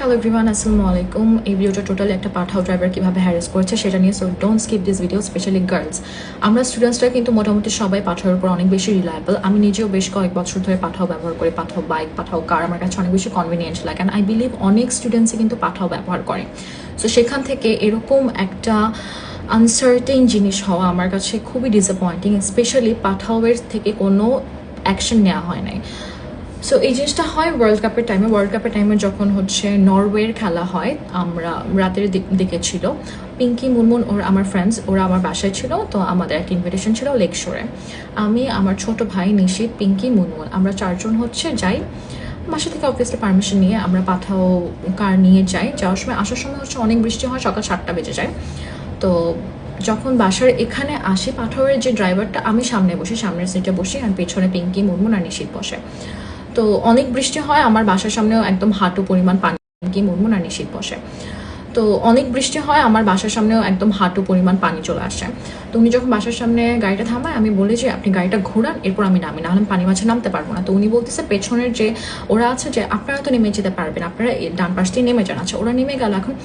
Hello everyone, আসসালামু আলাইকুম। এই ভিডিওটা টোটালি একটা পাঠাও ড্রাইভার কীভাবে হ্যারেস করেছে সেটা নিয়ে, so don't skip this video, specially girls. আমরা স্টুডেন্টসরা কিন্তু মোটামুটি সবাই পাঠাওয়ের উপর অনেক বেশি রিলায়েবল। আমি নিজেও বেশ কয়েক বছর ধরে পাঠাও ব্যবহার করি। পাঠাও বাইক, পাঠাও কার আমার কাছে অনেক বেশি কনভিনিয়েন্ট লাগে, অ্যান্ড আই বিলিভ অনেক স্টুডেন্টসই কিন্তু পাঠাও ব্যবহার করে। সো সেখান থেকে এরকম একটা আনসার্টেন জিনিস হওয়া আমার কাছে খুবই ডিসঅ্যাপয়েন্টিং, স্পেশালি পাঠাওয়ের থেকে কোনো অ্যাকশন নেওয়া হয় নাই। সো এই জিনিসটা হয় ওয়ার্ল্ড কাপের টাইমে যখন হচ্ছে নরওয়ের খেলা হয়, আমরা রাতের দিকে ছিল, পিঙ্কি মুনমুন ওর আমার ফ্রেন্ডস ওরা আমার বাসায় ছিল, তো আমাদের একটা ইনভিটেশন ছিল লেক শোরে। আমি, আমার ছোট ভাই নিশিত, পিঙ্কি, মুনমুন, আমরা চারজন হচ্ছে যাই। বাসা থেকে অবভিয়াসলি পারমিশন নিয়ে আমরা পাঠাও কার নিয়ে যাই। যাওয়ার সময়, আসার সময় হচ্ছে অনেক বৃষ্টি হয়, সকাল 7টা বেজে যায়। তো যখন বাসার এখানে আসি, পাঠাওয়ের যে ড্রাইভারটা, আমি সামনে বসি, সামনের সিটে বসি, আর পেছনে পিঙ্কি, মুনমুন আর নিশিত বসে। তো অনেক বৃষ্টি হয়, আমার বাসার সামনেও একদম হাঁটু পরিমাণ পানি, কি মুনমুন আর নিশিত বসে। তো অনেক বৃষ্টি হয়, আমার বাসার সামনেও একদম হাঁটু পরিমাণ পানি চলে আসে। তো উনি যখন বাসার সামনে গাড়িটা থামায়, আমি বলি যে আপনি গাড়িটা ঘোরান, এরপর আমি নামি, নাহলে পানি মাঝে নামতে পারবো না। তো উনি বলতেছে পেছনের যে ওরা আছে, যে আপনারা তো নেমে যেতে পারবেন, আপনারা ডান পাশ দিয়ে নেমে যান। আচ্ছা, ওরা নেমে গেল। এখন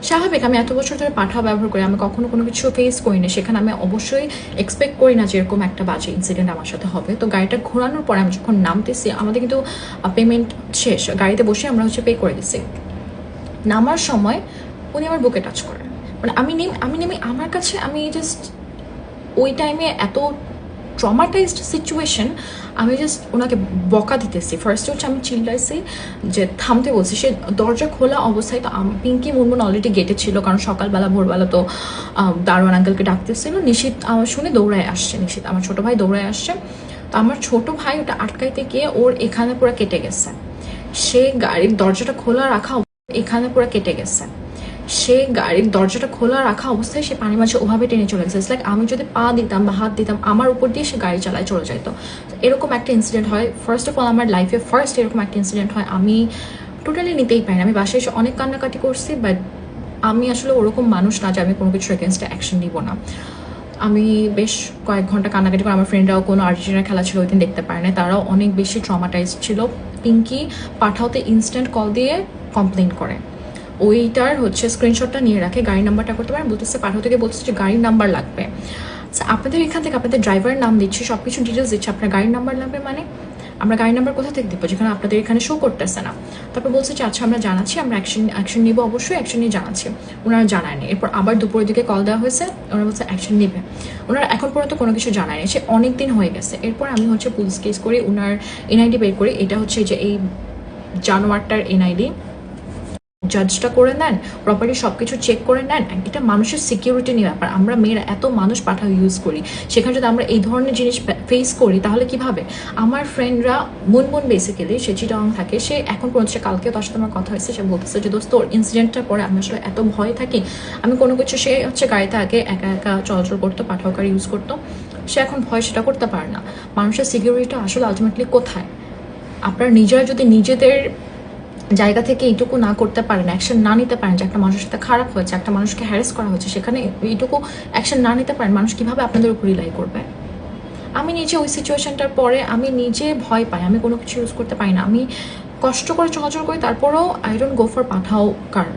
স্বাভাবিক, আমি এত বছর ধরে পাঠাও ব্যবহার করি, আমি কখনো কোনো কিছু ফেস করি না, সেখানে আমি অবশ্যই এক্সপেক্ট করি না যে এরকম একটা বাজে ইনসিডেন্ট আমার সাথে হবে। তো গাড়িটা ঘোরানোর পরে আমি যখন নামতেছি, আমাদের কিন্তু পেমেন্ট শেষ, গাড়িতে বসে আমরা হচ্ছে পে করে দিছি। নামার সময় উনি আমার বুকে টাচ করেন, মানে আমি নেমে আমার কাছে, আমি জাস্ট ওই টাইমে এত ট্রমাটাইজড সিচুয়েশন, আমি জাস্ট ওনাকে বকা দিতেছি। ফার্স্টে হচ্ছে আমি চিল্লাইছি যে থামতে বলছি, সে দরজা খোলা অবস্থায়। তো পিঙ্কি মুনমুন অলরেডি গেটে ছিল, কারণ সকালবেলা ভোরবেলা তো দারোয়ান আঙ্কেলকে ডাকতেছিল। নিশিত আমার শুনে দৌড়ায় আসছে, নিশিত আমার ছোটো ভাই দৌড়ায় আসছে। তো আমার ছোটো ভাই ওটা আটকাইতে গিয়ে ওর এখানে পুরো কেটে গেছে। সে গাড়ির দরজাটা খোলা রাখা এখানে পুরো কেটে গেছে। সে গাড়ির দরজাটা খোলা রাখা অবস্থায় সে পানি মাঝে ওভাবে টেনে চলে গেছে। লাইক আমি যদি পা দিতাম বা হাত দিতাম, আমার উপর দিয়ে সে গাড়ি চালায় চলে যেত। এরকম একটা ইনসিডেন্ট হয়, ফার্স্ট অফ অল আমার লাইফে ফার্স্ট এরকম একটা ইনসিডেন্ট হয়। আমি টোটালি নিতেই পারি না। আমি বাসায় এসে অনেক কান্নাকাটি করছি, বাট আমি আসলে ওরকম মানুষ না যে আমি কোনো কিছু এগেনস্টে অ্যাকশন নিব না। আমি বেশ কয়েক ঘন্টা কান্নাকাটি করে, আমার ফ্রেন্ডরাও কোনো আর্জেন্টিনার খেলা ছিল ওই দিন দেখতে পারে না, তারাও অনেক বেশি ট্রমাটাইজড ছিল। পিঙ্কি পাঠাওতে ইনস্ট্যান্ট কল দিয়ে কমপ্লেন করে, ওইটার হচ্ছে স্ক্রিনশটটা নিয়ে রাখে, গাড়ির নাম্বারটা করতে পারেন, বলতেছে পাঠাও থেকে বলতেছে যে গাড়ির নাম্বার লাগবে। আপনাদের এখান থেকে আপনাদের ড্রাইভারের নাম দিচ্ছি, সব কিছু ডিটেলস দিচ্ছে, আপনার গাড়ির নাম্বার লাগবে, মানে আমরা গাড়ির নাম্বার কোথা থেকে দেবো যেখানে আপনাদের এখানে শো করতেছে না। তারপর বলছে যে আচ্ছা আমরা জানাচ্ছি, আমরা অ্যাকশন নিব, অবশ্যই অ্যাকশন নিয়ে জানাচ্ছি। ওনারা জানায়নি। এরপর আবার দুপুরের দিকে কল দেওয়া হয়েছে, ওনারা বলছে অ্যাকশন নেবে। ওনারা এখন পর্যন্ত কোনো কিছু জানায়নি, সে অনেক দিন হয়ে গেছে। এরপর আমি হচ্ছে পুলিশ কেস করি, ওনার এনআইডি বের করি, এটা হচ্ছে যে এই জানোয়ারটার এনআইডি। জাজটা করে নেন, প্রপারলি সব কিছু চেক করে নেন। এটা মানুষের সিকিউরিটি নিয়ে ব্যাপার। আমরা মেয়েরা এত মানুষ পাঠাও ইউজ করি, সেখানে যদি আমরা এই ধরনের জিনিস ফেস করি তাহলে কিভাবে। আমার ফ্রেন্ডরা, মুনমুন বেসিক্যালি সে চিটাগাং থাকে, সে এখন পর্যন্ত, সে কালকে তার সাথে আমার কথা হয়েছে, সে বলতেছে যে দোস্ত তোর ইনসিডেন্টটার পরে আমি আসলে এত ভয় থাকি, আমি কোনো কিছু, সে হচ্ছে গাড়িতে আগে একা একা চলাচল করতো, পাঠাও গাড়ি ইউজ করতো, সে এখন ভয় সেটা করতে পারে না। মানুষের সিকিউরিটিটা আসলে আলটিমেটলি কোথায়? আপনারা নিজেরা যদি নিজেদের জায়গা থেকে এইটুকু না করতে পারেন, অ্যাকশন না নিতে পারেন যে একটা মানুষের সাথে খারাপ হয়েছে, একটা মানুষকে হ্যারেস করা হয়েছে, সেখানে এইটুকু অ্যাকশন না নিতে পারেন, মানুষ কিভাবে আপনাদের উপর রিলাই করবে? আমি নিজে ওই সিচুয়েশনটার পরে আমি নিজে ভয় পাই, আমি কোনো কিছু ইউজ করতে পারি না, আমি কষ্ট করে চলাচল করি, তারপরেও আই ডোন্ট গো ফর পাঠাও কার।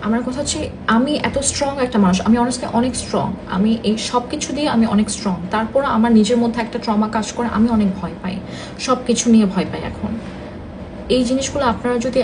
আমার কথা হচ্ছে আমি এত স্ট্রং একটা মানুষ, আমি অনেস্টলি অনেক স্ট্রং, আমি এই সব কিছু দিয়ে আমি অনেক স্ট্রং, তারপরও আমার নিজের মধ্যে একটা ট্রমা কাজ করে, আমি অনেক ভয় পাই, সব কিছু নিয়ে ভয় পাই এখন। এই জিনিসগুলো আপনারা যদি